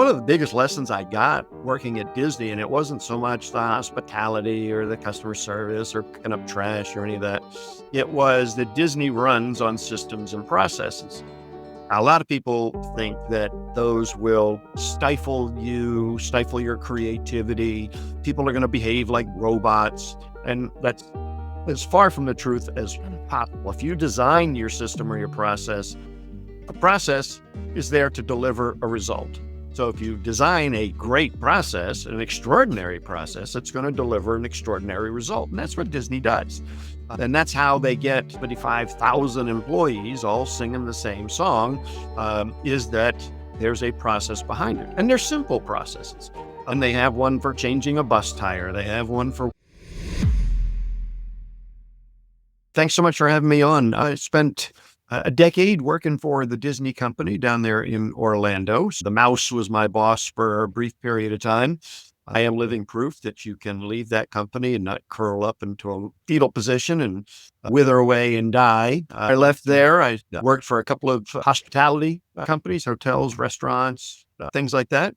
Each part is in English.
One of the biggest lessons I got working at Disney, and it wasn't so much the hospitality or the customer service or picking up trash or any of that, it was that Disney runs on systems and processes. A lot of people think that those will stifle you, stifle your creativity. People are going to behave like robots. And that's as far from the truth as possible. If you design your system or your process, the process is there to deliver a result. So if you design a great process, an extraordinary process, it's going to deliver an extraordinary result. And that's what Disney does. And that's how they get 25,000 employees all singing the same song, is that there's a process behind it. And they're simple processes. And they have one for changing a bus tire. They have one for... Thanks so much for having me on. I spent a decade working for the Disney company down there in Orlando. The mouse was my boss for a brief period of time. I am living proof that you can leave that company and not curl up into a fetal position and wither away and die. I left there. I worked for a couple of hospitality companies, hotels, restaurants, things like that.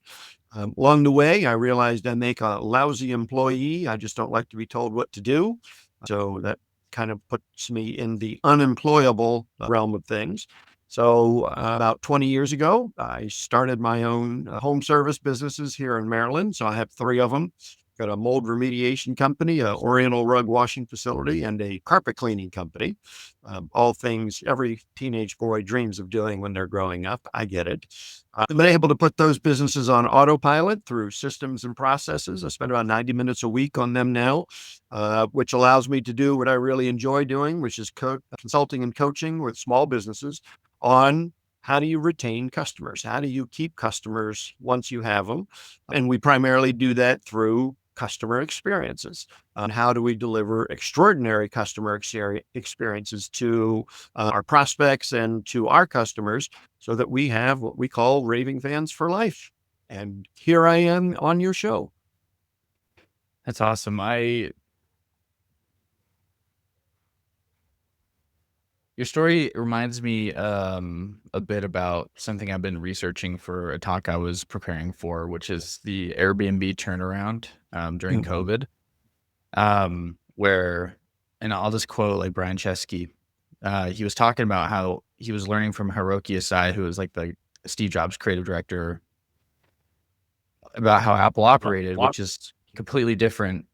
Along the way, I realized I make a lousy employee. I just don't like to be told what to do. So that kind of puts me in the unemployable realm of things. So about 20 years ago, I started my own home service businesses here in Maryland. So I have 3 of them. Got a mold remediation company, a Oriental rug washing facility, and a carpet cleaning company. All things every teenage boy dreams of doing when they're growing up. I get it. I've been able to put those businesses on autopilot through systems and processes. I spend about 90 minutes a week on them now, which allows me to do what I really enjoy doing, which is consulting and coaching with small businesses on how do you retain customers? How do you keep customers once you have them? And we primarily do that through customer experiences. On how do we deliver extraordinary customer experiences to our prospects and to our customers so that we have what we call raving fans for life. And here I am on your show. That's awesome. Your story reminds me a bit about something I've been researching for a talk I was preparing for, which is the Airbnb turnaround during COVID, where, and I'll just quote like Brian Chesky. He was talking about how he was learning from Hiroki Asai, who was like the Steve Jobs creative director, about how Apple operated, which is completely different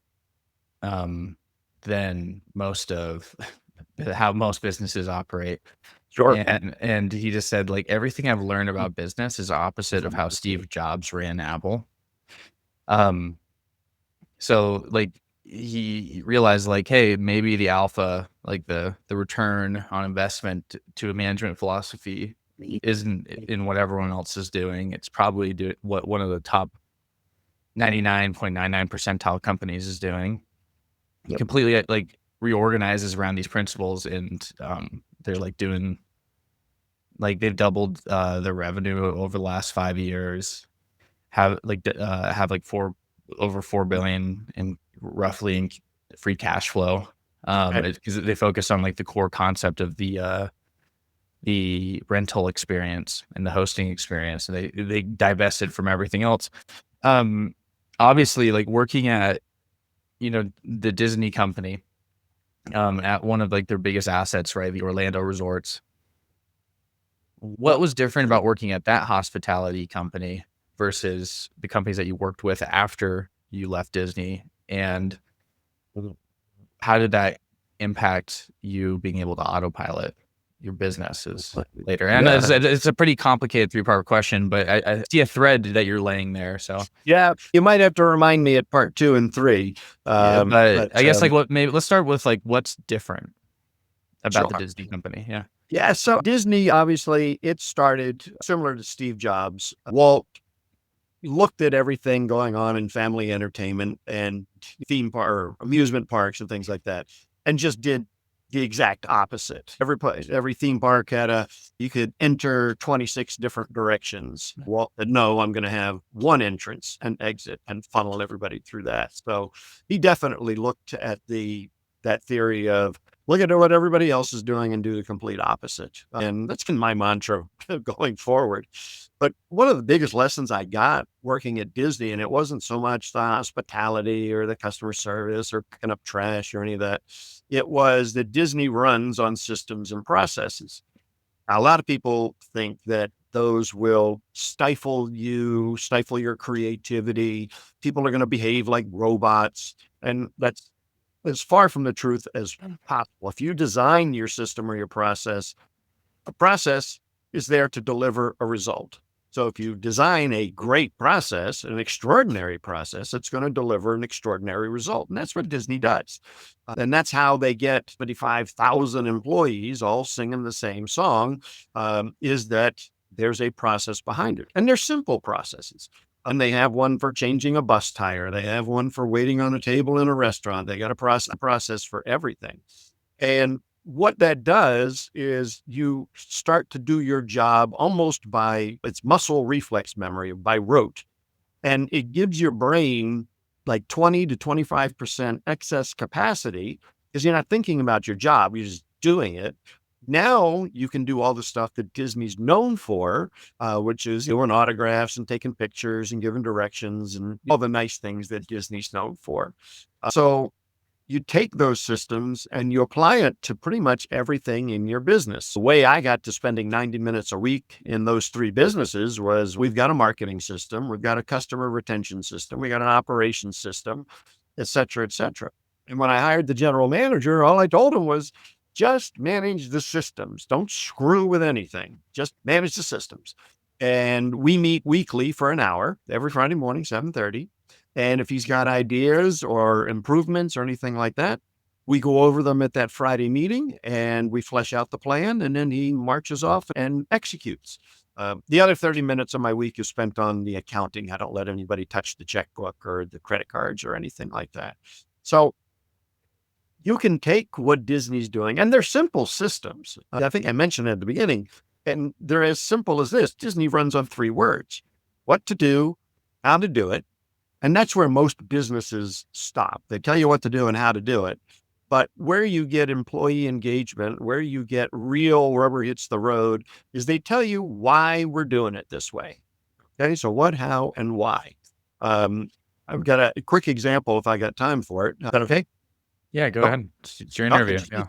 than most of how most businesses operate. Sure. And he just said, like, everything I've learned about business is opposite of how Steve Jobs ran Apple. So like he realized like, hey, maybe the alpha, like the return on investment to a management philosophy isn't in what everyone else is doing. It's probably what one of the top 99.99 percentile companies is doing. Yep. Completely like reorganizes around these principles, and they're like doing, like they've doubled their revenue over the last 5 years, have like over 4 billion in roughly in free cash flow, because they focus on like the core concept of the rental experience and the hosting experience, and they divested from everything else. Obviously, like working at, you know, the Disney company, at one of like their biggest assets, right, the Orlando resorts. What was different about working at that hospitality company versus the companies that you worked with after you left Disney, and how did that impact you being able to autopilot your businesses later? And it's a pretty complicated 3-part question, but I see a thread that you're laying there. So yeah, you might have to remind me at part 2 and 3. But I guess like maybe let's start with like what's different about the Disney company. Yeah. So Disney, obviously, it started similar to Steve Jobs. Walt looked at everything going on in family entertainment and theme park or amusement parks and things like that, and just did the exact opposite. Every theme park had you could enter 26 different directions. Walt said, no, I'm going to have one entrance and exit and funnel everybody through that. So he definitely looked at that theory of look at what everybody else is doing and do the complete opposite. And that's been my mantra going forward. But one of the biggest lessons I got working at Disney, and it wasn't so much the hospitality or the customer service or picking up trash or any of that, it was that Disney runs on systems and processes. A lot of people think that those will stifle you, stifle your creativity. People are going to behave like robots. And that's as far from the truth as possible. If you design your system or your process, a process is there to deliver a result. So if you design a great process, an extraordinary process, it's going to deliver an extraordinary result. And that's what Disney does. And that's how they get 25,000 employees all singing the same song, is that there's a process behind it. And they're simple processes. And they have one for changing a bus tire. They have one for waiting on a table in a restaurant. They got a process for everything. And what that does is you start to do your job almost by it's muscle reflex memory, by rote. And it gives your brain like 20 to 25% excess capacity because you're not thinking about your job, you're just doing it. Now you can do all the stuff that Disney's known for, which is doing autographs and taking pictures and giving directions and all the nice things that Disney's known for. So you take those systems and you apply it to pretty much everything in your business. The way I got to spending 90 minutes a week in those three businesses was we've got a marketing system, we've got a customer retention system, we got an operations system, et cetera, et cetera. And when I hired the general manager, all I told him was just manage the systems. Don't screw with anything. Just manage the systems. And we meet weekly for an hour every Friday morning, 7:30. And if he's got ideas or improvements or anything like that, we go over them at that Friday meeting and we flesh out the plan. And then he marches off and executes. The other 30 minutes of my week is spent on the accounting. I don't let anybody touch the checkbook or the credit cards or anything like that. So you can take what Disney's doing, and they're simple systems. I think I mentioned at the beginning, and they're as simple as this. Disney runs on three words: what to do, how to do it. And that's where most businesses stop. They tell you what to do and how to do it. But where you get employee engagement, where you get real rubber hits the road, is they tell you why we're doing it this way. Okay, so what, how, and why. I've got a quick example if I got time for it. Is that okay? Yeah, go Oh, ahead. It's your okay. interview. Yeah.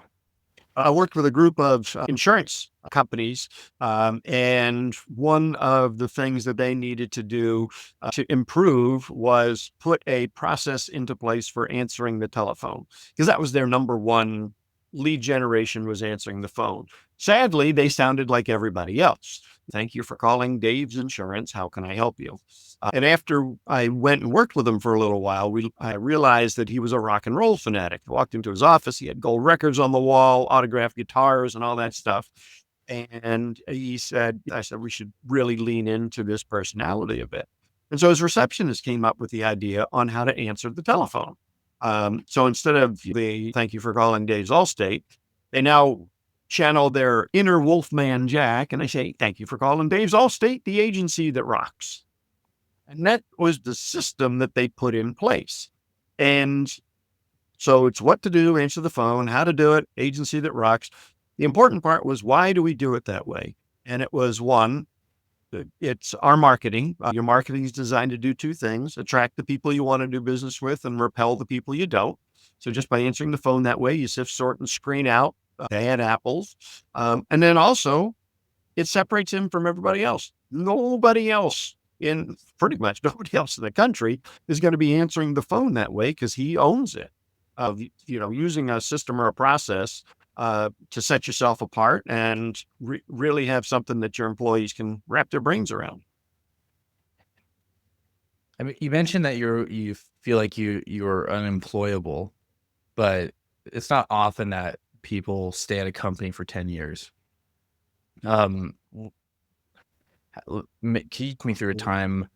I worked with a group of insurance companies, and one of the things that they needed to do to improve was put a process into place for answering the telephone, because that was their number one lead generation, was answering the phone. Sadly, they sounded like everybody else. Thank you for calling Dave's Insurance. How can I help you? And after I went and worked with him for a little while, I realized that he was a rock and roll fanatic. I walked into his office. He had gold records on the wall, autographed guitars and all that stuff. And I said, we should really lean into this personality a bit. And so his receptionist came up with the idea on how to answer the telephone. So instead of the thank you for calling Dave's Allstate, they now channel their inner Wolfman Jack and they say, thank you for calling Dave's Allstate, the agency that rocks. And that was the system that they put in place. And so it's what to do, answer the phone, how to do it, agency that rocks. The important part was, why do we do it that way? And it was one, it's our marketing. Your marketing is designed to do two things: attract the people you want to do business with and repel the people you don't. So just by answering the phone that way, you sift, sort, and screen out bad apples. And then also, it separates him from everybody else. Pretty much nobody else in the country is going to be answering the phone that way because he owns it. Using a system or a process to set yourself apart and really have something that your employees can wrap their brains around. I mean, you mentioned that you feel like you're unemployable, but it's not often that people stay at a company for 10 years. Can you take me through a time,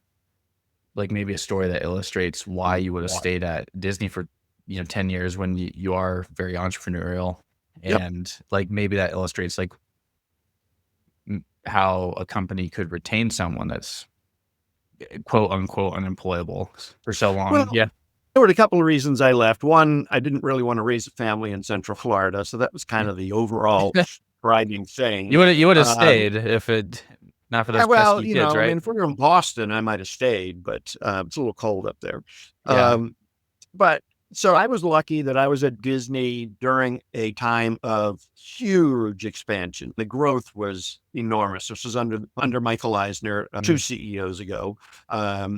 like maybe a story that illustrates why you would have stayed at Disney for 10 years when you are very entrepreneurial, Yep. and like maybe that illustrates like how a company could retain someone that's quote unquote unemployable for so long. Well, Yeah. There were a couple of reasons I left. One, I didn't really want to raise a family in Central Florida, so that was kind of the overall driving thing. You would have Um, stayed if it not for yeah, those well, pesky kids, I right? mean, if we were in Boston, I might have stayed, but it's a little cold up there. Yeah. Um, but so I was lucky that I was at Disney during a time of huge expansion. The growth was enormous. This was under Michael Eisner, two Mhm. CEOs ago,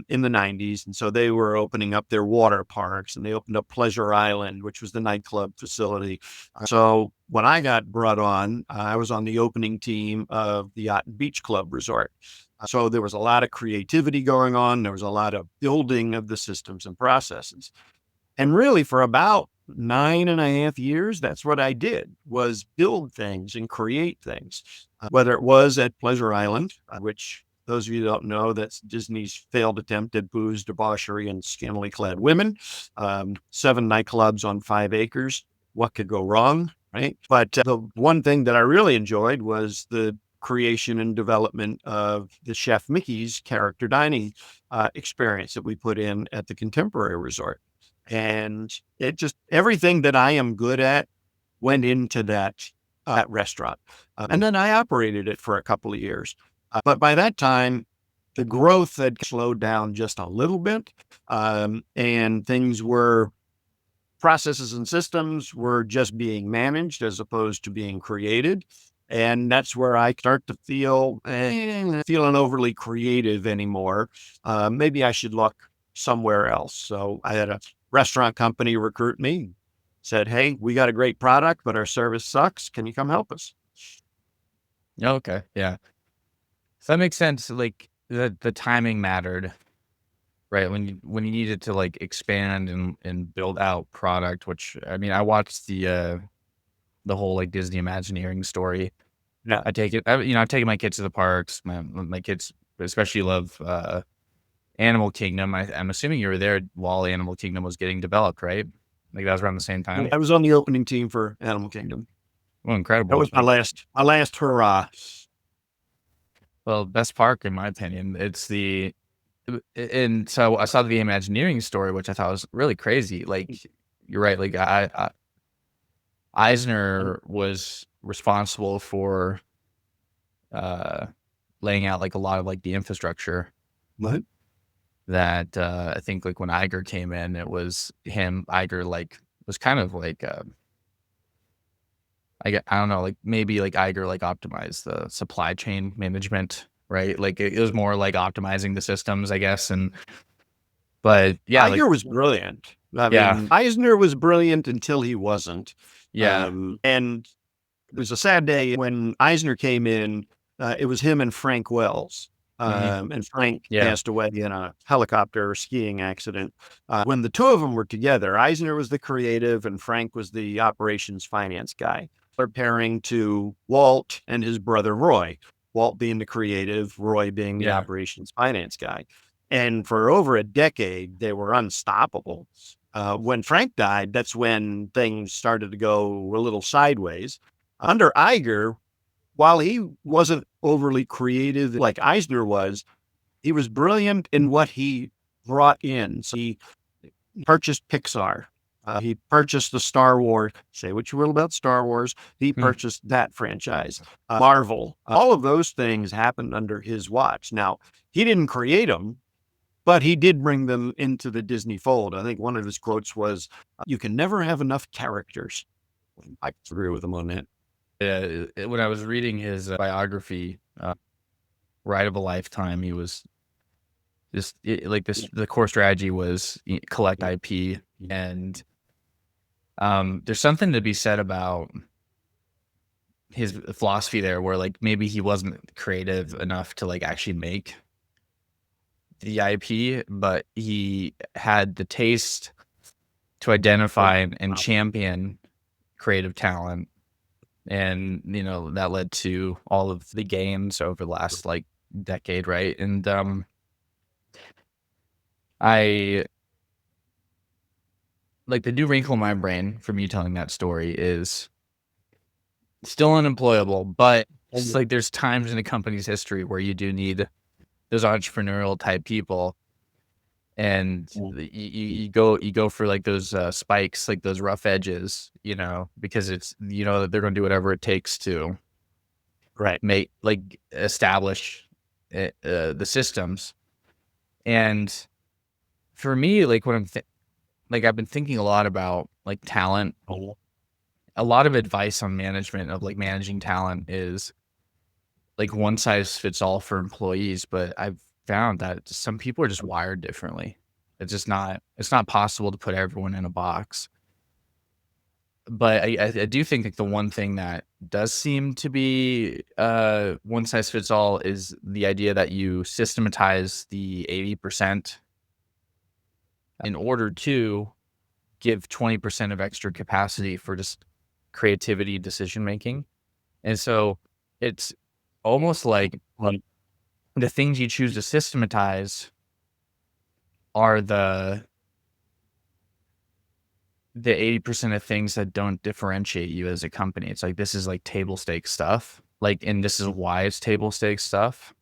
in the '90s, and so they were opening up their water parks, and they opened up Pleasure Island, which was the nightclub facility. So when I got brought on, I was on the opening team of the Yacht and Beach Club Resort. So there was a lot of creativity going on. There was a lot of building of the systems and processes. And really for about 9.5 years, that's what I did, was build things and create things. Whether it was at Pleasure Island, which those of you who don't know, that's Disney's failed attempt at booze, debauchery, and scantily clad women. 7 nightclubs on 5 acres. What could go wrong, right? But the one thing that I really enjoyed was the creation and development of the Chef Mickey's character dining experience that we put in at the Contemporary Resort. And it just everything that I am good at went into that restaurant. And then I operated it for a couple of years. But by that time, the growth had slowed down just a little bit. And things were processes and systems were just being managed as opposed to being created. And that's where I start to feel feeling overly creative anymore. Maybe I should look somewhere else. So I had a restaurant company recruit me, said, "Hey, we got a great product, but our service sucks. Can you come help us?" Okay. Yeah. So that makes sense. Like the timing mattered, right? When you needed to like expand and build out product, which I mean, I watched the whole like Disney Imagineering story. Yeah. I've taken my kids to the parks. My kids especially love Animal Kingdom. I'm assuming you were there while Animal Kingdom was getting developed, right? Like that was around the same time. I was on the opening team for Animal Kingdom. Well, That incredible. was my last hurrah. Well, best park in my opinion. And so I saw the Imagineering story, which I thought was really crazy. Like you're right. Like Eisner was responsible for uh laying out like a lot of like the infrastructure What? that I think like when Iger came in, it was him. Iger like was kind of like I don't know, like maybe like Iger like optimized the supply chain management, right? Like it was more like optimizing the systems, I guess. But yeah, like Iger was brilliant. I yeah, mean, Eisner was brilliant until he wasn't. yeah, And it was a sad day when Eisner came in. It was him and Frank Wells. mhm, And Frank yeah, passed away in a helicopter skiing accident. When the two of them were together, Eisner was the creative and Frank was the operations finance guy. They're pairing to Walt and his brother Roy, Walt being the creative, Roy being the yeah. operations finance guy. And for over a decade, they were unstoppable. When Frank died, that's when things started to go a little sideways. Under Iger, while he wasn't overly creative like Eisner was, he was brilliant in what he brought in. So he purchased Pixar. He purchased the Star Wars. Say what you will about Star Wars. He Hmm. purchased that franchise. Marvel. All of those things happened under his watch. Now, he didn't create them, but he did bring them into the Disney fold. I think one of his quotes was, "You can never have enough characters." I agree with him on that. Yeah, when I was reading his biography, Ride of a Lifetime, he was like this. The core strategy was collect IP, and there's something to be said about his philosophy there, where like maybe he wasn't creative enough to like actually make the IP, but he had the taste to identify and champion creative talent. And, that led to all of the gains over the last like decade, right? And I like the new wrinkle in my brain from you telling that story is still unemployable, but it's like there's times in a company's history where you do need those entrepreneurial type people. and Mm. you go for like those spikes, like those rough edges, because it's that they're going to do whatever it takes to Right. make like establish the systems. And for me, like when like I've been thinking a lot about like talent. Oh, A lot of advice on management of like managing talent is like one size fits all for employees, but I've found that some people are just wired differently. It's not possible to put everyone in a box. But I do think like the one thing that does seem to be one size fits all is the idea that you systematize the 80% in order to give 20% of extra capacity for just creativity decision making. And so it's almost like right. the things you choose to systematize are the 80% of things that don't differentiate you as a company. It's like this is like table stakes stuff. Like, and this is why it's table stakes stuff.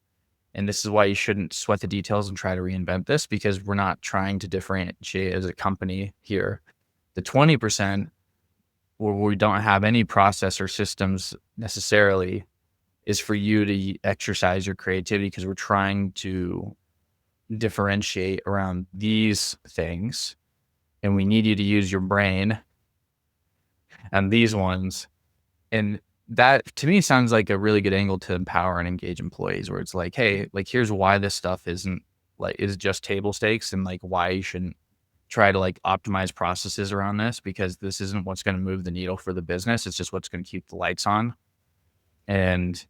And this is why you shouldn't sweat the details and try to reinvent this, because we're not trying to differentiate as a company here. The 20% where we don't have any process or systems necessarily is for you to exercise your creativity, because we're trying to differentiate around these things, and we need you to use your brain on these ones. And that to me sounds like a really good angle to empower and engage employees, where it's like, hey, like here's why this stuff isn't like is just table stakes, and like why you shouldn't try to like optimize processes around this, because this isn't what's going to move the needle for the business. It's just what's going to keep the lights on. And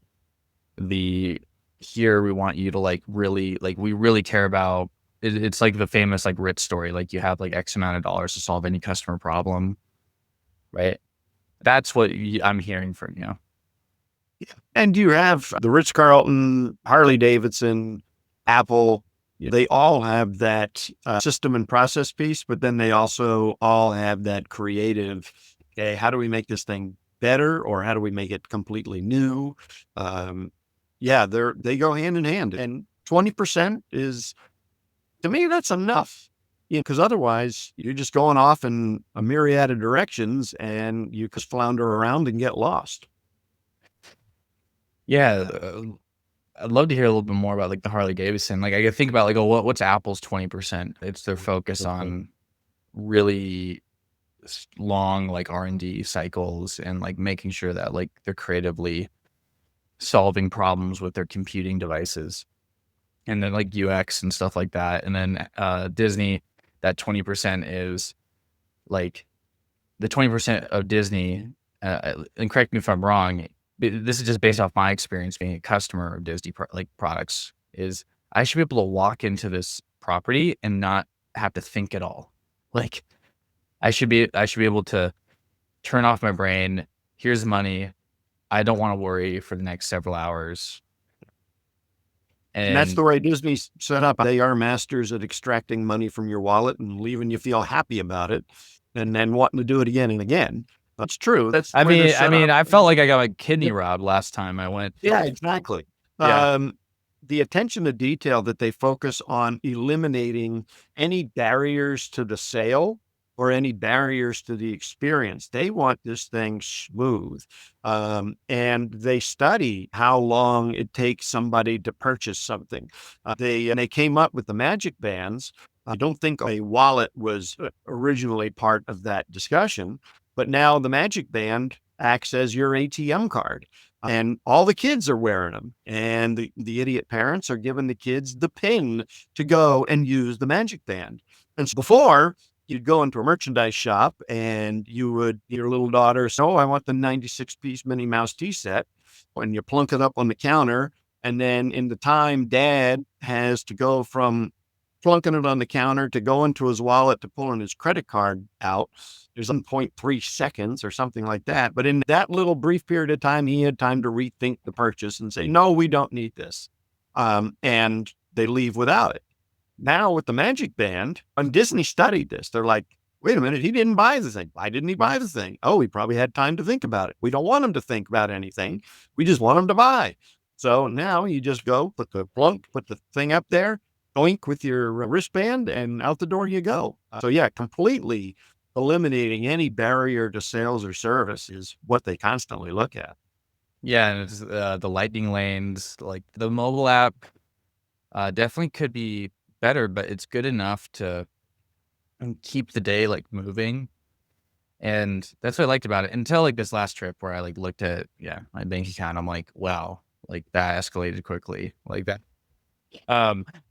the here we want you to like really like we really care about it's like the famous like Ritz story, like you have like X amount of dollars to solve any customer problem, right? That's what I'm hearing from you. And you have the Ritz-Carlton, Harley Davidson, Apple. They all have that system and process piece, but then they also all have that creative. Okay, how do we make this thing better, or how do we make it completely new? Yeah, they go hand in hand, and 20% is, to me, that's enough. Because otherwise you're just going off in a myriad of directions, and you just flounder around and get lost. Yeah, I'd love to hear a little bit more about like the Harley Davidson. Like I could think about like, oh, what's Apple's 20%? It's their focus on really long like R&D cycles, and like making sure that like they're creatively solving problems with their computing devices, and then like UX and stuff like that. And then Disney, that 20% is like the 20% of Disney, and correct me if I'm wrong, this is just based off my experience being a customer of Disney like products, is I should be able to walk into this property and not have to think at all. Like I should be able to turn off my brain. Here's the money. I don't want to worry for the next several hours. And that's And the way Disney's set up. They are masters at extracting money from your wallet and leaving you feel happy about it, and then wanting to do it again and again. That's true. That's the way they're I set mean, up. I felt like I got my kidney robbed last time I went. Yeah, exactly. Yeah. The attention to detail that they focus on eliminating any barriers to the sale or any barriers to the experience. They want this thing smooth. And they study how long it takes somebody to purchase something. They came up with the magic bands. I don't think a wallet was originally part of that discussion, but now the magic band acts as your ATM card, and all the kids are wearing them, and the idiot parents are giving the kids the pin to go and use the magic band. And so before, you'd go into a merchandise shop and your little daughter say, oh, I want the 96 piece Minnie Mouse tea set, and you plunk it up on the counter. And then in the time dad has to go from plunking it on the counter to go into his wallet to pulling his credit card out, there's 1.3 seconds or something like that. But in that little brief period of time, he had time to rethink the purchase and say, no, we don't need this. And they leave without it. Now with the Magic Band, and Disney studied this, they're like, wait a minute, he didn't buy the thing. Why didn't he buy the thing? Oh, he probably had time to think about it. We don't want him to think about anything. We just want him to buy. So now you just go put the thing up there, oink with your wristband and out the door you go. So yeah, completely eliminating any barrier to sales or service is what they constantly look at. Yeah, and it's, the lightning lanes, like, the mobile app, definitely could be better, but it's good enough to keep the day, like, moving, and that's what I liked about it until, like, this last trip where I, like, looked at, yeah, my bank account, I'm like, "Wow," like, that escalated quickly, like, that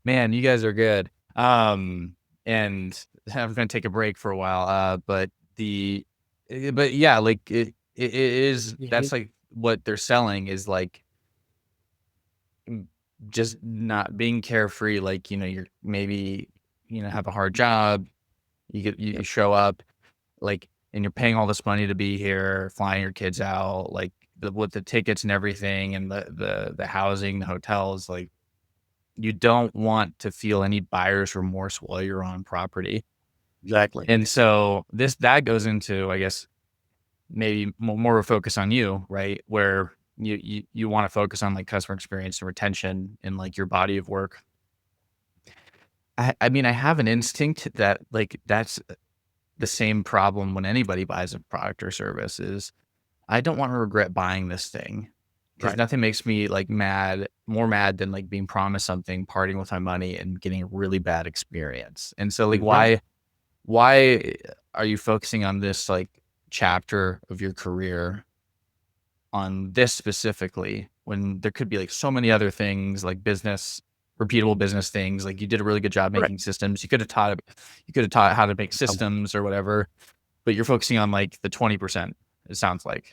man, you guys are good. And I'm gonna take a break for a while, but yeah, like, it is Mhm. that's, like, what they're selling is, like, Mm, just not being carefree, like, you're maybe, have a hard job, you show up, like, and you're paying all this money to be here, flying your kids out, like, with the tickets and everything and the housing, the hotels, like, you don't want to feel any buyer's remorse while you're on property. Exactly. And so that goes into, I guess, maybe more of a focus on you, right? Where you wanna focus on, like, customer experience and retention in, like, your body of work. I mean, I have an instinct that, like, that's the same problem when anybody buys a product or service is, I don't wanna regret buying this thing because Right. nothing makes me, like, more mad than, like, being promised something, parting with my money, and getting a really bad experience. And so, like, Right. why are you focusing on this, like, chapter of your career on this specifically when there could be, like, so many other things, like repeatable business things, like, you did a really good job Right. making systems. You could have taught how to make systems or whatever, but you're focusing on, like, the 20%, it sounds like.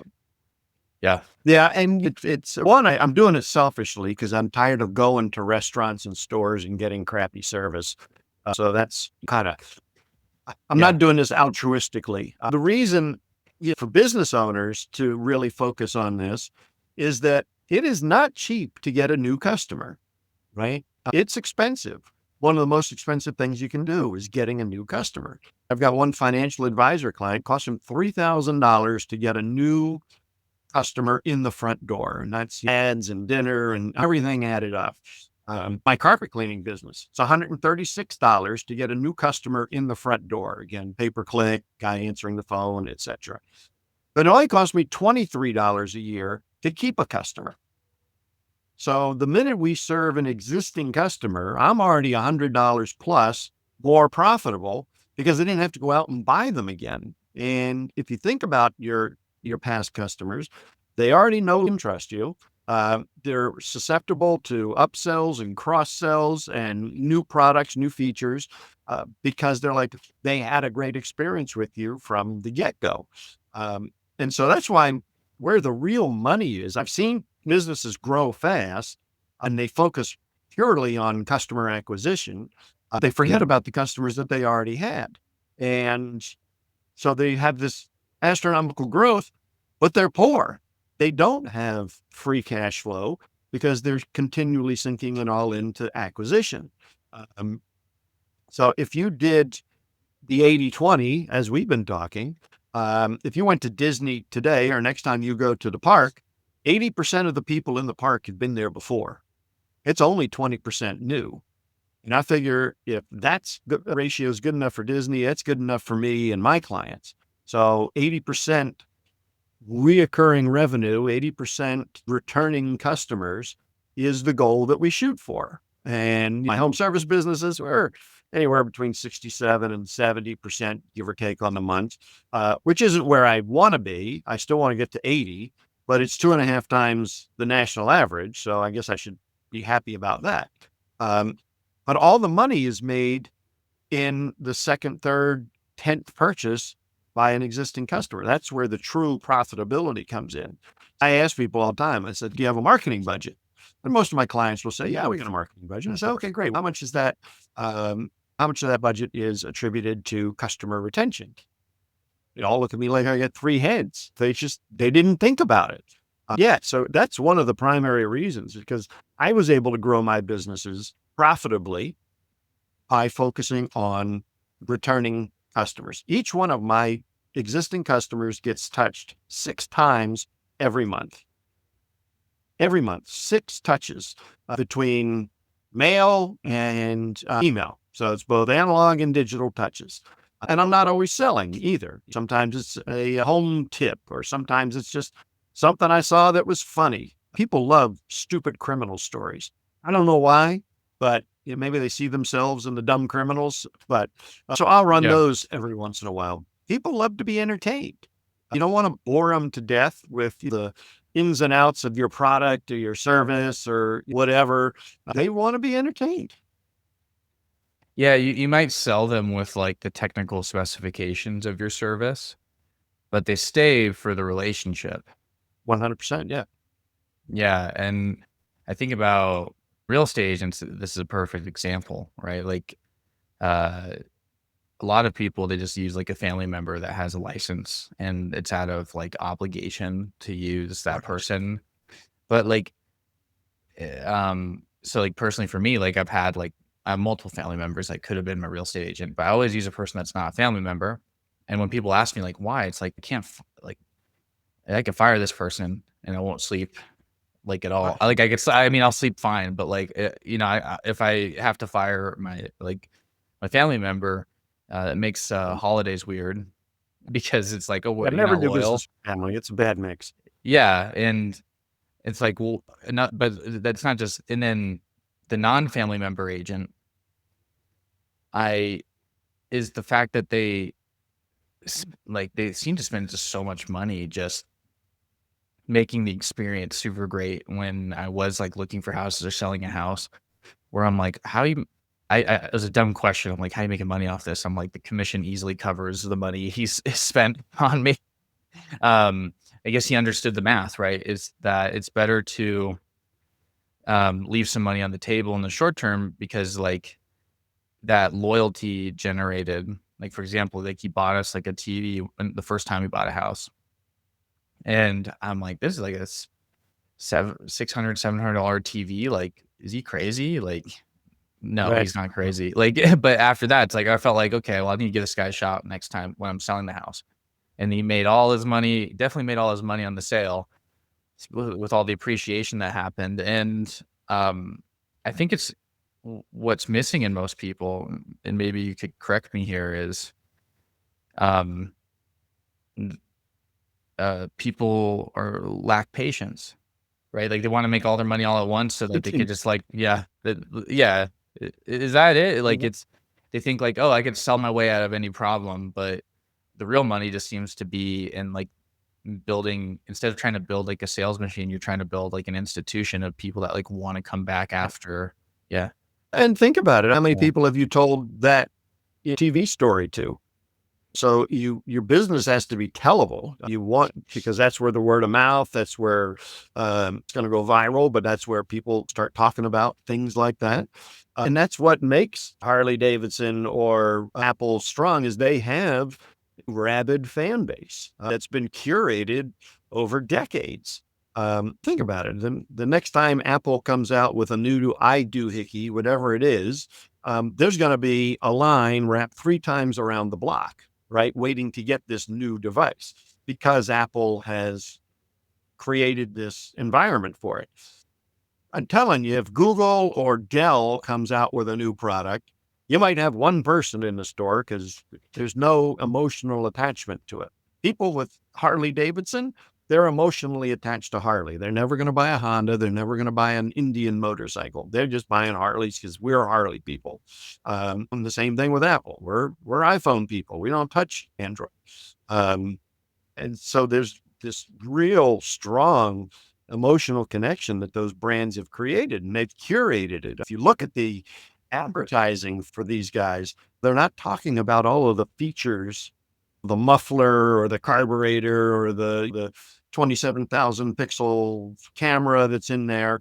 Yeah. Yeah, and it's one, I'm doing it selfishly because I'm tired of going to restaurants and stores and getting crappy service. So that's kind of, I'm Yeah. not doing this altruistically. The reason for business owners to really focus on this is that it is not cheap to get a new customer, right? It's expensive. One of the most expensive things you can do is getting a new customer. I've got one financial advisor client, cost him $3,000 to get a new customer in the front door. And that's ads and dinner and everything added up. My carpet cleaning business, it's $136 to get a new customer in the front door. Again, pay per click, guy answering the phone, etc. But it only cost me $23 a year to keep a customer. So the minute we serve an existing customer, I'm already $100 plus more profitable because I didn't have to go out and buy them again. And if you think about your past customers, they already know and trust you. They're susceptible to upsells and cross sells and new products, new features, because they had a great experience with you from the get go. And so that's why where the real money is. I've seen businesses grow fast and they focus purely on customer acquisition. They forget about the customers that they already had. And so they have this astronomical growth, but they're poor. They don't have free cash flow because they're continually sinking it all into acquisition. Um, so if you did the 80/20, as we've been talking, if you went to Disney today or next time you go to the park, 80% of the people in the park have been there before. It's only 20% new. And I figure if that's the ratio is good enough for Disney, it's good enough for me and my clients. So 80% reoccurring revenue, 80% returning customers is the goal that we shoot for. And my home service businesses were anywhere between 67 and 70%, give or take on the month, which isn't where I want to be. I still want to get to 80, but it's 2.5 times the national average. So I guess I should be happy about that. Um, but all the money is made in the second, third, 10th purchase by an existing customer. That's where the true profitability comes in. I ask people all the time, I said, do you have a marketing budget? And most of my clients will say, yeah, we got a marketing budget. I said, okay, great. How much is that? How much of that budget is attributed to customer retention? They all look at me like I got three heads. They didn't think about it. Yeah. So that's one of the primary reasons because I was able to grow my businesses profitably by focusing on returning customers. Each one of my existing customers gets touched 6 times every month. Every month, 6 touches between male and female. So it's both analog and digital touches. And I'm not always selling either. Sometimes it's a home tip, or sometimes it's just something I saw that was funny. People love stupid criminal stories. I don't know why, but maybe they see themselves in the dumb criminals. But so I'll run Yeah. those every once in a while. People love to be entertained. You don't want to bore them to death with the ins and outs of your product or your service or whatever. They want to be entertained. Yeah, you might sell them with, like, the technical specifications of your service, but they stay for the relationship. 100%. Yeah. Yeah, and I think about real estate agents, this is a perfect example, right? Like, uh, a lot of people, they just use, like, a family member that has a license, and it's out of, like, obligation to use that Right. person. But, like, so, like, personally for me, like, I have multiple family members that could have been my real estate agent, but I always use a person that's not a family member. And when people ask me, like, why, it's like, I can fire this person and I won't sleep, like, at all. Right. I mean, I'll sleep fine, but, like, if I have to fire my family member, it makes, holidays weird because it's like, "Oh, Yeah, what, you're never not do loyal?" business with family. It's a bad mix. Yeah, and it's like, well, not but that's not just, and then the non-family member agent, I is the fact that they seem to spend just so much money just making the experience super great when I was, like, looking for houses or selling a house, where I'm like, "How you," it was a dumb question. I'm like, "How you making money off this?" I'm like, "The commission easily covers the money he's spent on me." Um, I guess he understood the math, right? Is that it's better to, leave some money on the table in the short term because, like, that loyalty generated, like, for example, like, he bought us, like, a TV when the first time we bought a house, and I'm like, "This is like a s seven $600, $700 TV, like, is he crazy?" Like, no, Right. he's not crazy. Like, but after that, it's like, I felt like, "Okay, well, I need to give this guy a shot next time when I'm selling the house." And he made all his money, definitely made all his money on the sale with all the appreciation that happened, and, I think it's what's missing in most people, and maybe you could correct me here, is, um, n people are lack patience, right? Like, they wanna make all their money all at once so that they could just, like, yeah, yeah. Is that it? Like, Mhm. it's they think like, "Oh, I can sell my way out of any problem," but the real money just seems to be in, like, building, instead of trying to build, like, a sales machine, you're trying to build, like, an institution of people that, like, wanna come back after. Yeah. And think about it. How many Yeah. people have you told that TV story to? So your business has to be tellable. You want, because that's where the word of mouth, that's where it's going to go viral, but that's where people start talking about things like that. And that's what makes Harley Davidson or Apple strong, is they have rabid fan base that's been curated over decades. Think about it. The next time Apple comes out with a new iDoohickey, whatever it is, there's going to be a line wrapped 3 times around the block, right, waiting to get this new device because Apple has created this environment for it. I'm telling you, if Google or Dell comes out with a new product, you might have one person in the store because there's no emotional attachment to it. People with Harley Davidson, they're emotionally attached to Harley. They're never going to buy a Honda. They're never going to buy an Indian motorcycle. They're just buying Harleys because we're Harley people. And the same thing with Apple. We're iPhone people. We don't touch Android. Um, and so there's this real strong emotional connection that those brands have created, and they've curated it. If you look at the advertising for these guys, they're not talking about all of the features, the muffler or the carburetor or the 27,000 pixel camera that's in there.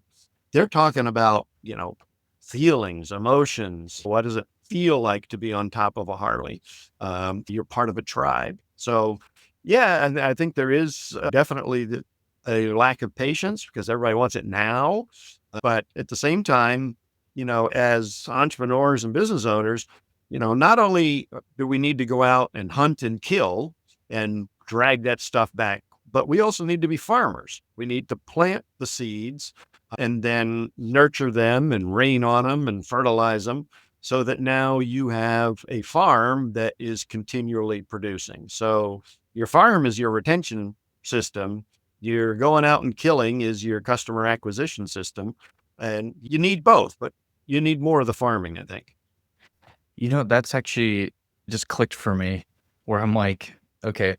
They're talking about, feelings, emotions. What does it feel like to be on top of a Harley? You're part of a tribe. So, yeah, and I think there is definitely a lack of patience because everybody wants it now. But at the same time, as entrepreneurs and business owners, not only do we need to go out and hunt and kill and drag that stuff back, but we also need to be farmers. We need to plant the seeds and then nurture them and rain on them and fertilize them so that now you have a farm that is continually producing. So your farm is your retention system. You're going out and killing is your customer acquisition system. And you need both, but you need more of the farming, I think. That's actually just clicked for me where I'm like, okay,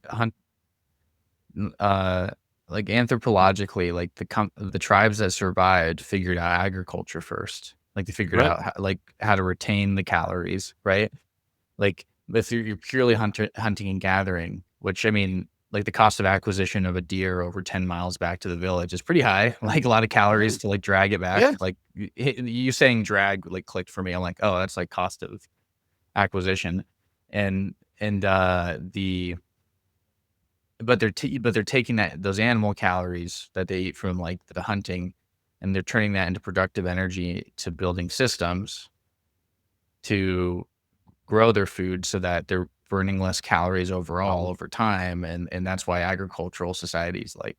uh, like anthropologically, like the tribes that survived figured out agriculture first. Like they figured Right. out how to retain the calories, right? Like if you're purely hunting and gathering, which I mean, like the cost of acquisition of a deer over 10 miles back to the village is pretty high. Like a lot of calories to like drag it back. Yeah. Like you saying drag like clicked for me. I'm like, oh, that's like cost of acquisition, and the but they're taking those animal calories that they eat from like the hunting, and they're turning that into productive energy to building systems to grow their food so that they're burning less calories overall over time, and that's why agricultural societies like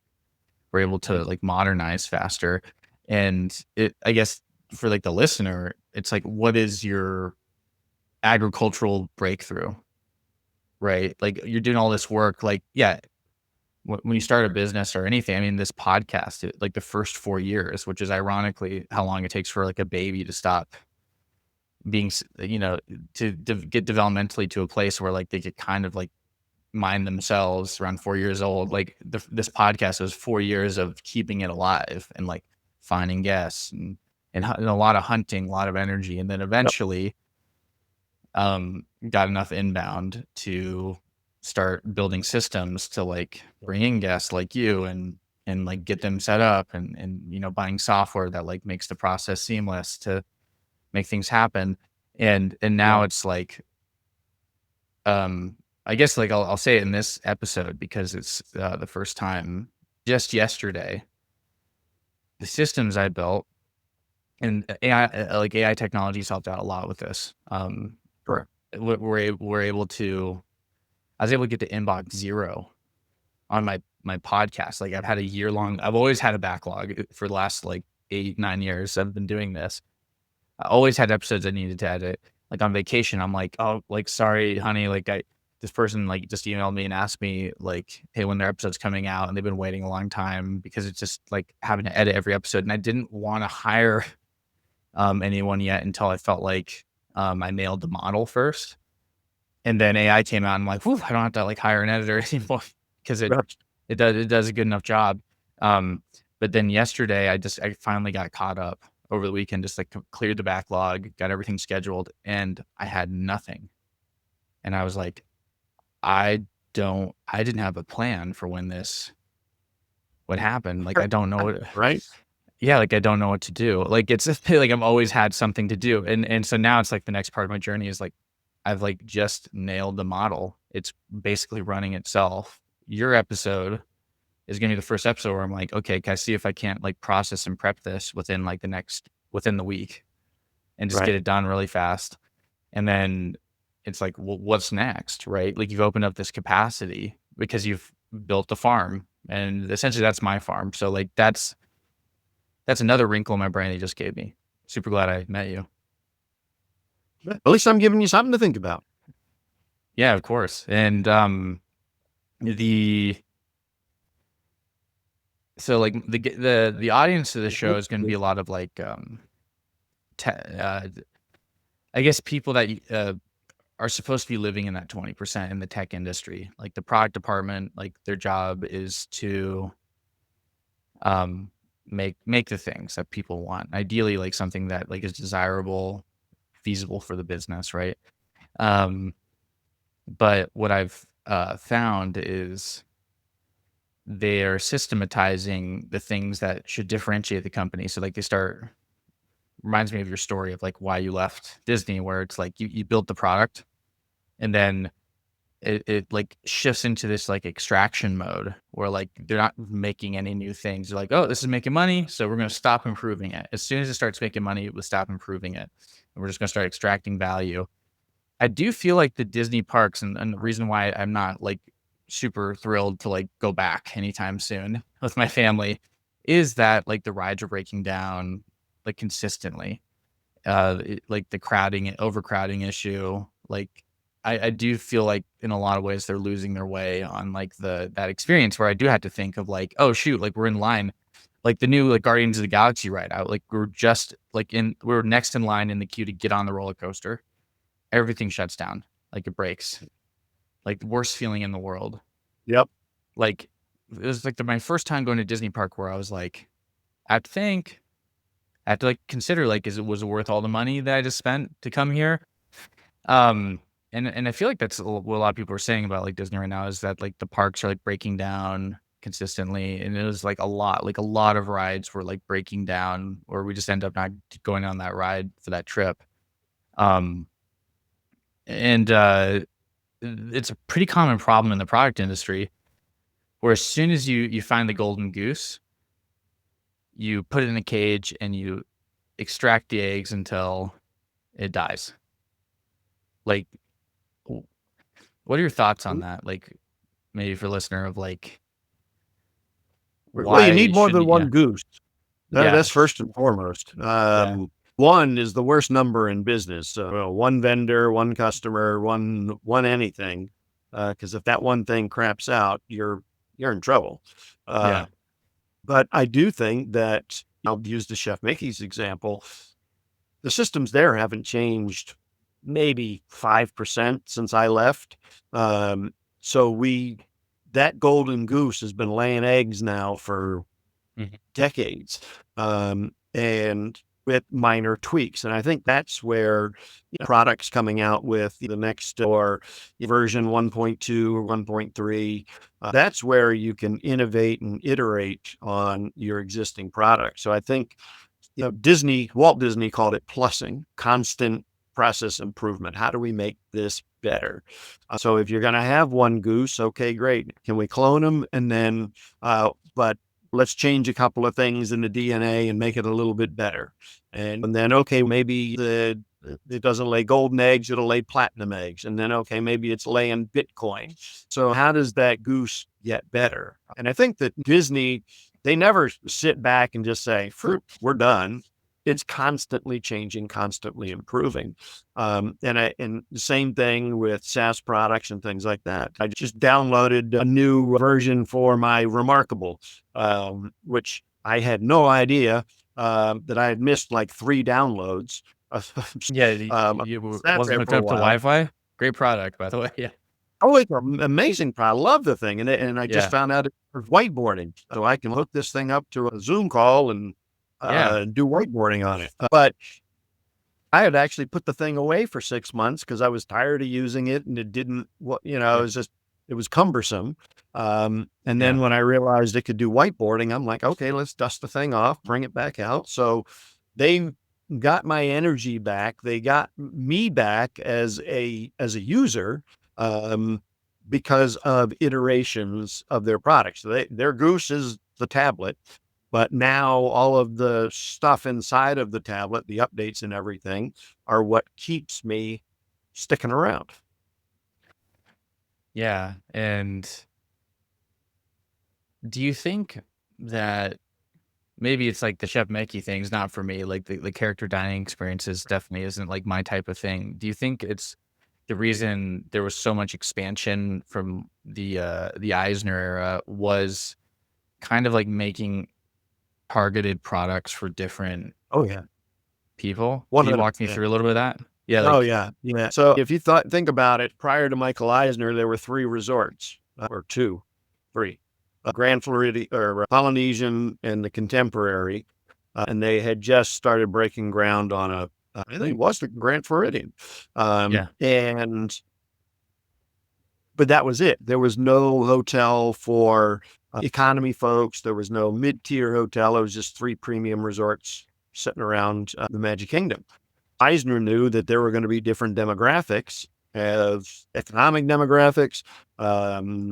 were able to like modernize faster. And it, I guess, for like the listener, it's like, what is your agricultural breakthrough, right? Like you're doing all this work, like yeah, when you start a business or anything, I mean, this podcast, like the first 4 years, which is ironically how long it takes for like a baby to stop being, to get developmentally to a place where like they could kind of like mind themselves around 4 years old. Like this podcast was 4 years of keeping it alive and like finding guests and a lot of hunting, a lot of energy. And then Yep. eventually, got enough inbound to start building systems to like bring in guests like you and like get them set up and buying software that like makes the process seamless to make things happen. And now Yeah. it's like, I guess like I'll say it in this episode because it's the first time. Just yesterday, the systems I built and AI, like AI technologies helped out a lot with this. Sure. We're able to, I was able to get to inbox zero on my podcast. Like I've always had a backlog for the last like 8, 9 years. I've been doing this. I always had episodes I needed to edit. Like on vacation, I'm like, oh, like sorry, honey, like this person like just emailed me and asked me like, hey, when their episode's coming out, and they've been waiting a long time because it's just like having to edit every episode, and I didn't want to hire anyone yet until I felt like I nailed the model first. And then AI came out and I'm like, whew, I don't have to like hire an editor anymore because Right. it does a good enough job. But then yesterday I finally got caught up over the weekend, just like cleared the backlog, got everything scheduled, and I had nothing. And I was like, I didn't have a plan for when this would happen. Like I don't know what, Right. yeah, like I don't know what to do. Like it's just like I've always had something to do. And so now it's like the next part of my journey is like I've like just nailed the model. It's basically running itself. Your episode is gonna be the first episode where I'm like, okay, can I see if I can't like process and prep this within the week and just Right. get it done really fast. And then it's like, well, what's next, right? Like you've opened up this capacity because you've built the farm, and essentially that's my farm. So like that's another wrinkle in my brain they just gave me. Super glad I met you. At least I'm giving you something to think about. Yeah, of course. And the so like the audience of the show is going to be a lot of like I guess people that are supposed to be living in that 20% in the tech industry. Like the product department, like their job is to um make the things that people want. Ideally like something that like is desirable, feasible for the business, right? Um but what I've found is they're systematizing the things that should differentiate the company. So like they start, reminds me of your story of like why you left Disney, where it's like you built the product and then it like shifts into this like extraction mode where like they're not making any new things. They're like, oh, this is making money, so we're going to stop improving it. As soon as it starts making money, we'll stop improving it. And we're just going to start extracting value. I do feel like the Disney parks, and the reason why I'm not like super thrilled to like go back anytime soon with my family is that like the rides are breaking down like consistently. Like the overcrowding issue. Like I do feel like in a lot of ways they're losing their way on like that experience where I do have to think of like, oh shoot, like we're in line, like the new like Guardians of the Galaxy ride out. Like we're next in line in the queue to get on the roller coaster. Everything shuts down, like it breaks, like the worst feeling in the world. Yep. Like it was like my first time going to Disney Park where I was like, I have to think, I have to like consider like, was it worth all the money that I just spent to come here? Um, and I feel like that's what a lot of people are saying about like Disney right now is that like the parks are like breaking down consistently, and it was like a lot of rides were like breaking down, or we just end up not going on that ride for that trip. Um, and it's a pretty common problem in the product industry where as soon as you find the golden goose, you put it in a cage and you extract the eggs until it dies. Like, w- what are your thoughts on that? Like, maybe for listener of like, Well, you why need more than shouldn't one yeah, goose. yeah, That's first and foremost. yeah, One is the worst number in business. So one vendor, one customer, one anything. Because if that one thing craps out, you're in trouble. Uh, yeah, but I do think that I'll use the Chef Mickey's example. The systems there haven't changed maybe 5% since I left. Um, so that golden goose has been laying eggs now for mhm, decades, and with minor tweaks. And I think that's where products coming out with the next or version 1.2 or 1.3, that's where you can innovate and iterate on your existing product. So I think Walt Disney called it plussing, constant process improvement. How do we make this better? So if you're going to have one goose, okay, great. Can we clone them? And then, but let's change a couple of things in the DNA and make it a little bit better. And then, okay, maybe it doesn't lay golden eggs, it'll lay platinum eggs. And then, okay, maybe it's laying Bitcoin. So how does that goose get better? And I think that Disney, they never sit back and just say, we're done. It's constantly changing, constantly improving. And the same thing with SaaS products and things like that. I just downloaded a new version for my Remarkable, which I had no idea that I had missed like 3 downloads. yeah. Sat Wasn't there hooked for a up to while. Wi-Fi. Great product, by the way. Yeah, Oh, it's an amazing product. I love the thing, and I just yeah, found out it was whiteboarding, so I can hook this thing up to a Zoom call and yeah, do whiteboarding on it. But I had actually put the thing away for 6 months because I was tired of using it, and it didn't. yeah, It was cumbersome. And then yeah, when I realized it could do whiteboarding, I'm like, okay, let's dust the thing off, bring it back out. So they got my energy back. They got me back as a user, um, because of iterations of their products. Their Goose is the tablet, but now all of the stuff inside of the tablet, the updates and everything, are what keeps me sticking around. yeah. And do you think that maybe it's like the Chef Mickey thing is not for me? Like the character dining experiences definitely isn't like my type of thing. Do you think it's the reason there was so much expansion from the Eisner era was kind of like making targeted products for different Oh yeah, people? Can you walk me 100%. through a little bit of that? Yeah, Oh like yeah, yeah. So if you think about it, prior to Michael Eisner, there were 3 resorts, or 2, 3, Grand Floridian or Polynesian and the Contemporary, and they had just started breaking ground on I think it was the Grand Floridian, yeah, and but that was it. There was no hotel for economy folks. There was no mid-tier hotel. It was just 3 premium resorts sitting around the Magic Kingdom. Eisner knew that there were going to be different demographics of economic demographics,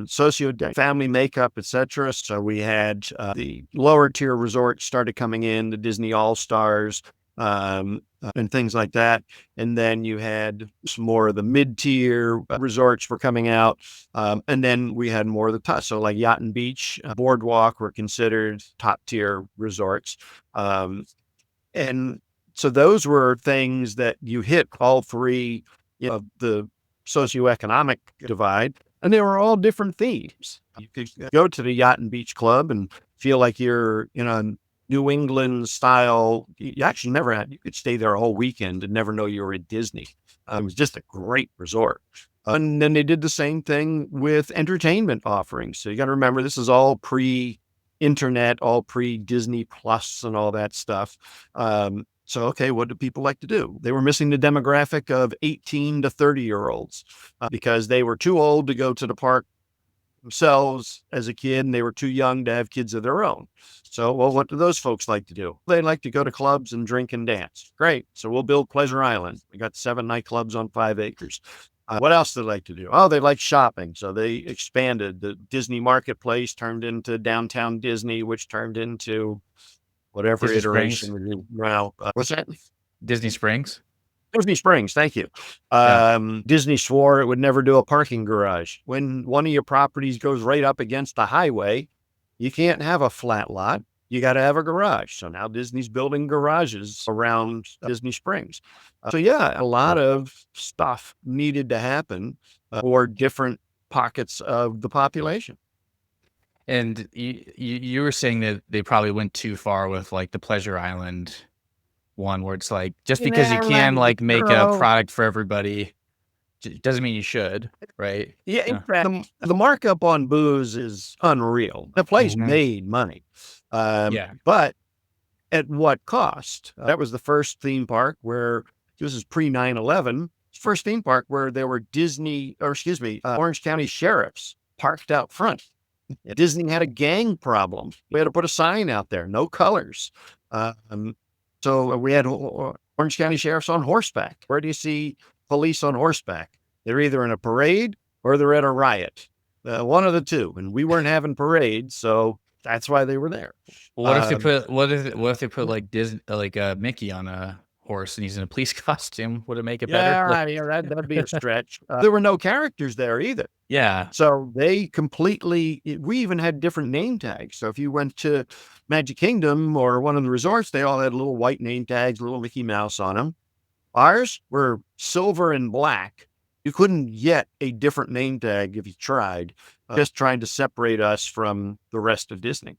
socio family makeup, etc. So we had the lower tier resorts started coming in, the Disney All Stars. and things like that. And then you had some more of the mid-tier resorts were coming out. And then we had more of the top. So like Yacht and Beach, Boardwalk were considered top tier resorts. And so those were things that you hit all three, of the socioeconomic divide, and they were all different themes. You could go to the Yacht and Beach Club and feel like you're in a New England style. You actually never had, you could stay there a whole weekend and never know you were at Disney. It was just a great resort. And then they did the same thing with entertainment offerings. So you got to remember, this is all pre-internet, all pre-Disney Plus and all that stuff. So, okay, what do people like to do? They were missing the demographic of 18 to 30-year-olds because they were too old to go to the park themselves as a kid, and they were too young to have kids of their own. So, well, what do those folks like to do? They like to go to clubs and drink and dance. Great. So we'll build Pleasure Island. We got 7 nightclubs on 5 acres. What else do they like to do? Oh, they like shopping. So they expanded. The Disney Marketplace turned into Downtown Disney, which turned into whatever Disney Springs. iteration. Well, what's that? Disney Springs. Disney Springs, thank you. Yeah. Disney swore it would never do a parking garage. When one of your properties goes right up against the highway, you can't have a flat lot. You got to have a garage. So now Disney's building garages around Disney Springs. So yeah, a lot of stuff needed to happen for different pockets of the population. And you were saying that they probably went too far with like the Pleasure Island one, where it's like, just because you can like make a product for everybody doesn't mean you should, right? Yeah, in fact, the markup on booze is unreal. The place made money. Yeah. But at what cost? That was the first theme park where, this is pre 9/11, first theme park where there were Orange County sheriffs parked out front. Disney had a gang problem. We had to put a sign out there, no colors. So we had Orange County sheriffs on horseback. Where do you see police on horseback? They're either in a parade or they're at a riot. One of the two. And we weren't having parades, so that's why they were there. What if they put what if they put like Disney, like Mickey on a horse and he's in a police costume? Would it make it better? Yeah, that'd be a stretch. There were no characters there either. Yeah. So they completely, we even had different name tags. So if you went to Magic Kingdom or one of the resorts, they all had little white name tags, little Mickey Mouse on them. Ours were silver and black. You couldn't get a different name tag if you tried, just trying to separate us from the rest of Disney.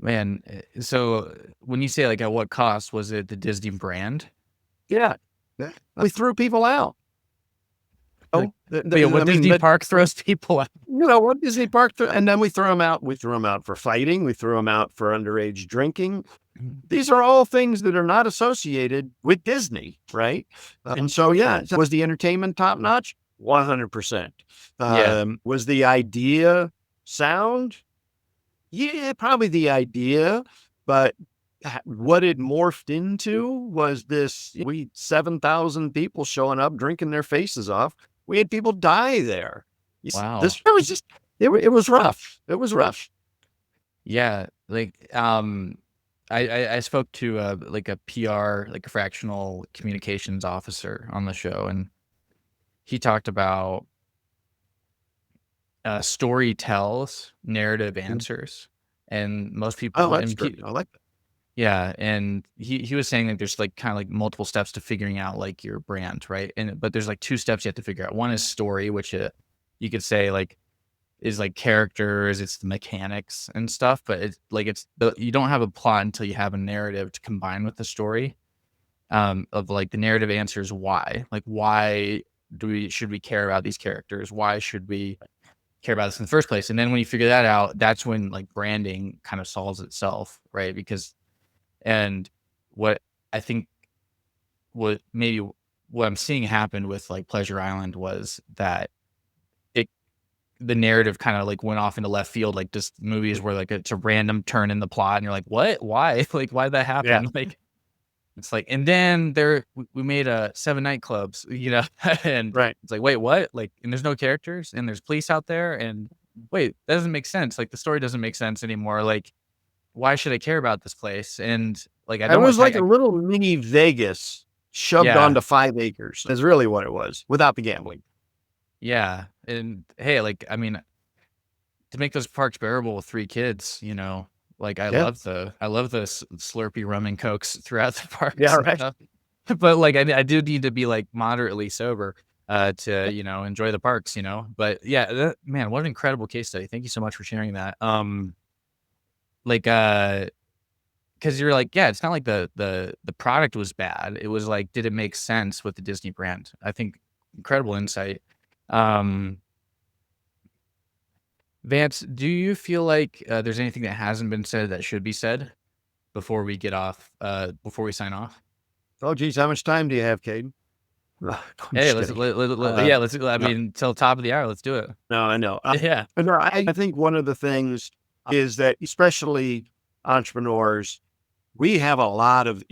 Man, so when you say like at what cost, was it the Disney brand? Yeah. We threw people out. What Disney park throws people out? What Disney park, and then we threw them out. We threw them out for fighting. We threw them out for underage drinking. These are all things that are not associated with Disney, right? And so, yeah, was the entertainment top notch? 100%. Was the idea sound? Yeah, probably the idea, but what it morphed into was this: 7,000 people showing up, drinking their faces off. We had people die there. Wow. It was just, it was rough. It was rough. Yeah. Like, I spoke to like a PR, like a fractional communications officer on the show, and he talked about story tells, narrative answers, and most people. Oh, that's good. I like that. Yeah, and he was saying that there's like kind of like multiple steps to figuring out like your brand, right? But there's like 2 steps you have to figure out. One is story, which you could say like is like characters, it's the mechanics and stuff, but you don't have a plot until you have a narrative to combine with the story. Of like the narrative answers why, like why should we care about these characters? Why should we care about this in the first place? And then when you figure that out, that's when like branding kind of solves itself, right? And what I think what I'm seeing happen with like Pleasure Island was that the narrative kind of like went off into left field, like just movies where like it's a random turn in the plot and you're like, what? Why? Like, why'd that happen? Yeah. Like, it's like, and then we made 7 nightclubs, and right. It's like, wait, what? Like, and there's no characters and there's police out there, and wait, that doesn't make sense. Like the story doesn't make sense anymore. Like, why should I care about this place? And like, I It don't was want like a to, little mini Vegas shoved yeah, onto 5 acres is really what it was without the gambling. yeah. And hey, like, I mean, to make those parks bearable with 3 kids, like Yeah. I love the Slurpee rum and Cokes throughout the Yeah, parks and right. stuff. But like, I do need to be like moderately sober, to, enjoy the parks, but yeah, man, what an incredible case study. Thank you so much for sharing that. Like, because you're like, yeah, it's not like the product was bad. It was like, did it make sense with the Disney brand? I think incredible insight. Um, Vance, do you feel like there's anything that hasn't been said that should be said before we get off? Before we sign off? Oh, geez, how much time do you have, Caden? I'm Hey, just let's kidding. yeah, let's. I No, mean, till top of the hour. Let's do it. no, I know. Yeah, No, I think one of the things is that, especially entrepreneurs, we have a lot of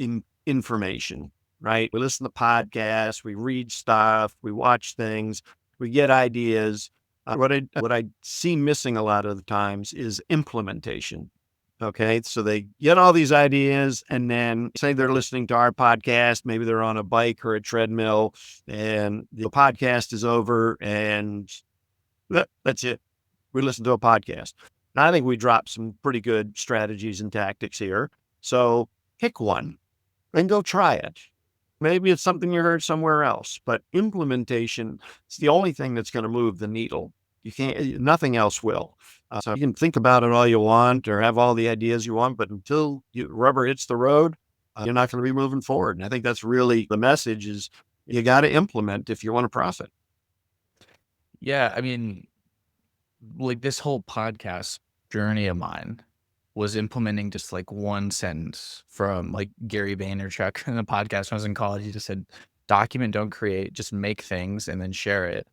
information, right? We listen to podcasts, we read stuff, we watch things, we get ideas. What I see missing a lot of the times is implementation. Okay, so they get all these ideas, and then say they're listening to our podcast. Maybe they're on a bike or a treadmill, and the podcast is over, and that's it. We listen to a podcast. And I think we dropped some pretty good strategies and tactics here. So pick one and go try it. Maybe it's something you heard somewhere else, but implementation is the only thing that's going to move the needle. You can't, nothing else will. So you can think about it all you want or have all the ideas you want, but until rubber hits the road, you're not going to be moving forward. And I think that's really the message is you got to implement if you want to profit. yeah. I mean, like this whole podcast journey of mine was implementing just like one sentence from like Gary Vaynerchuk in a podcast when I was in college. He just said, "Document, don't create. Just make things and then share it."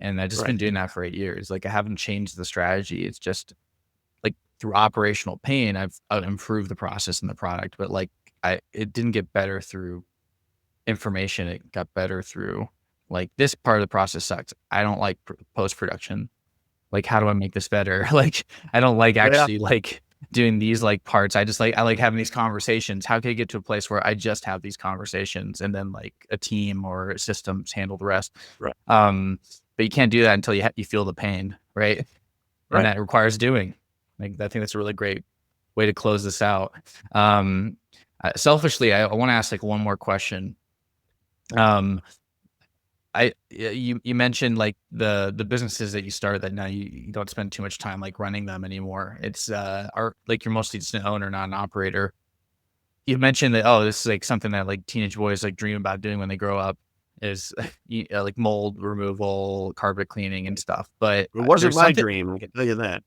And I've just been Right. doing that for 8 years. Like I haven't changed the strategy. It's just like through operational pain, I've improved the process and the product. But like it didn't get better through information. It got better through like this part of the process sucks. I don't like post production. Like, how do I make this better? Like, I don't like Yeah. actually like doing these like parts. I like having these conversations. How can I get to a place where I just have these conversations and then like a team or systems handle the rest? Right. But you can't do that until you feel the pain, right? And Right. that requires doing. Like, I think that's a really great way to close this out. Selfishly, I want to ask like one more question. Um, you mentioned like the businesses that you started that now you don't spend too much time like running them anymore. It's are like you're mostly just an owner, not an operator. You mentioned that, oh, this is like something that like teenage boys like dream about doing when they grow up is like mold removal, carpet cleaning and stuff. But It wasn't there's my something, dream, I can tell you that.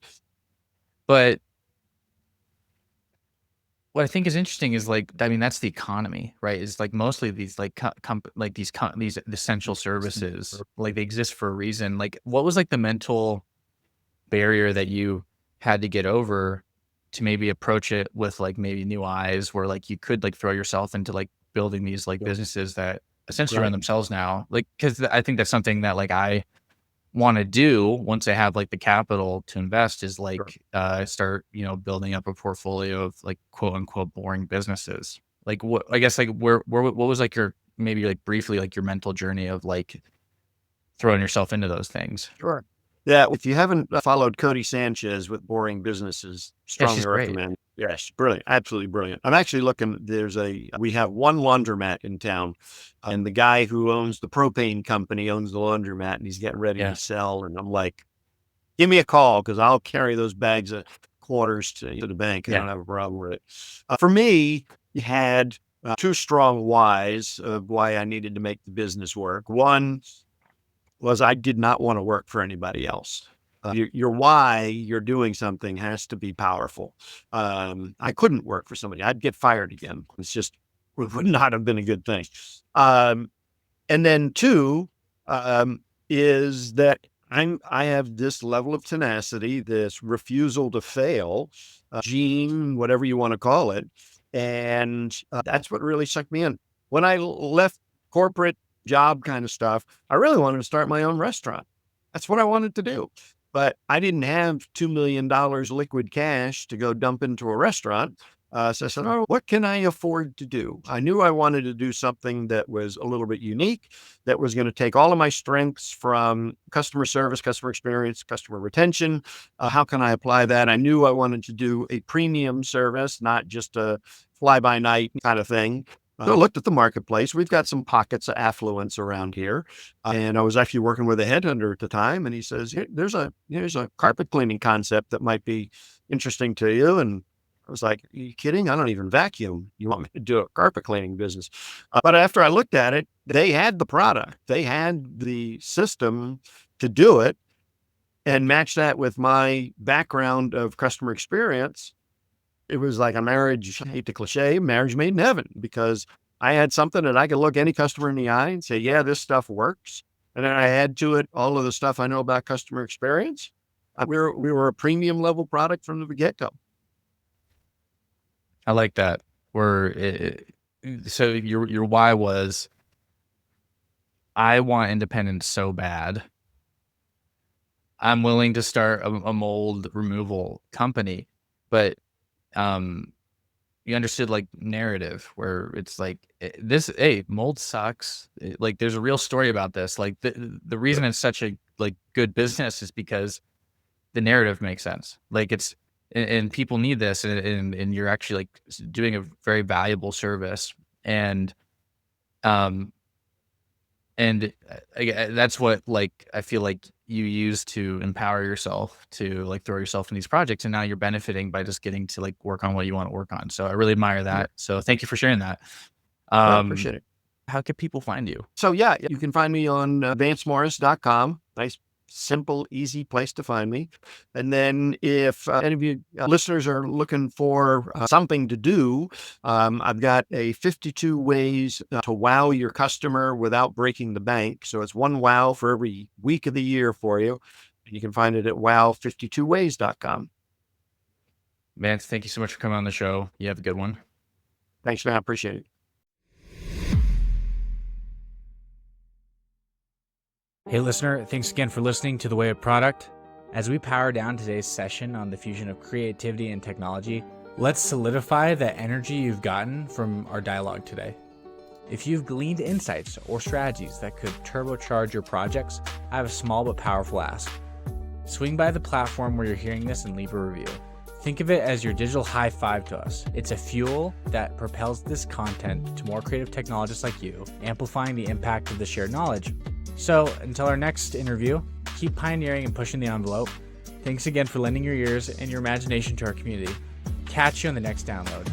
but what I think is interesting is like, I mean, that's the economy, right? Is like mostly these like like these essential services, like they exist for a reason. Like, what was like the mental barrier that you had to get over to maybe approach it with like maybe new eyes, where like you could like throw yourself into like building these like Yep. businesses that essentially run Right. themselves now? Like, because I think that's something that like I want to do once I have like the capital to invest is Sure. like start building up a portfolio of like quote unquote boring businesses. Like what I guess like where what was like your maybe like briefly like your mental journey of like throwing yourself into those things? Sure. Yeah, if you haven't followed Cody Sanchez with Boring Businesses, Yeah, strongly she's great. recommend. Yes, brilliant, absolutely brilliant. I'm actually looking. We have one laundromat in town, and the guy who owns the propane company owns the laundromat, and he's getting ready to Yeah, sell. And I'm like, give me a call because I'll carry those bags of quarters to the bank. I yeah, don't have a problem with it. For me, you had two strong whys of why I needed to make the business work. One was I did not want to work for anybody else. Your why you're doing something has to be powerful. I couldn't work for somebody. I'd get fired again. It's just would not have been a good thing. Um, and then two is that I have this level of tenacity, this refusal to fail, gene, whatever you want to call it, and that's what really sucked me in. When I left corporate job kind of stuff, I really wanted to start my own restaurant. That's what I wanted to do. but I didn't have $2 million liquid cash to go dump into a restaurant. So I said, oh, what can I afford to do? I knew I wanted to do something that was a little bit unique, that was going to take all of my strengths from customer service, customer experience, customer retention. How can I apply that? I knew I wanted to do a premium service, not just a fly by night kind of thing. So I looked at the marketplace. We've got some pockets of affluence around here. And I was actually working with a headhunter at the time. And he says, there's a carpet cleaning concept that might be interesting to you. And I was like, are you kidding? I don't even vacuum. You want me to do a carpet cleaning business? But after I looked at it, they had the product, they had the system to do it, and match that with my background of customer experience. It was like a marriage, I hate to cliche, marriage made in heaven, because I had something that I could look any customer in the eye and say, yeah, this stuff works. And then I add to it all of the stuff I know about customer experience. We were a premium level product from the get-go. I like that. So your why was, I want independence so bad. I'm willing to start a mold removal company, but you understood like narrative, where it's like this, hey, mold sucks. Like there's a real story about this. Like the reason it's such a like good business is because the narrative makes sense. Like it's, and people need this, and you're actually like doing a very valuable service. And that's what, like, I feel like you use to empower yourself to like throw yourself in these projects, and now you're benefiting by just getting to like work on what you want to work on. So I really admire that. So thank you for sharing that. I appreciate it. How can people find you? So yeah, you can find me on vancemorris.com. Nice, simple, easy place to find me. And then if any of you listeners are looking for something to do, I've got a 52 ways to wow your customer without breaking the bank. So it's one wow for every week of the year for you. And you can find it at wow52ways.com. Vance, thank you so much for coming on the show. You have a good one. Thanks, man. I appreciate it. Hey listener, thanks again for listening to The Way of Product. As we power down today's session on the fusion of creativity and technology, let's solidify the energy you've gotten from our dialogue today. If you've gleaned insights or strategies that could turbocharge your projects, I have a small but powerful ask. Swing by the platform where you're hearing this and leave a review. Think of it as your digital high five to us. It's a fuel that propels this content to more creative technologists like you, amplifying the impact of the shared knowledge. So until our next interview, keep pioneering and pushing the envelope. Thanks again for lending your ears and your imagination to our community. Catch you on the next download.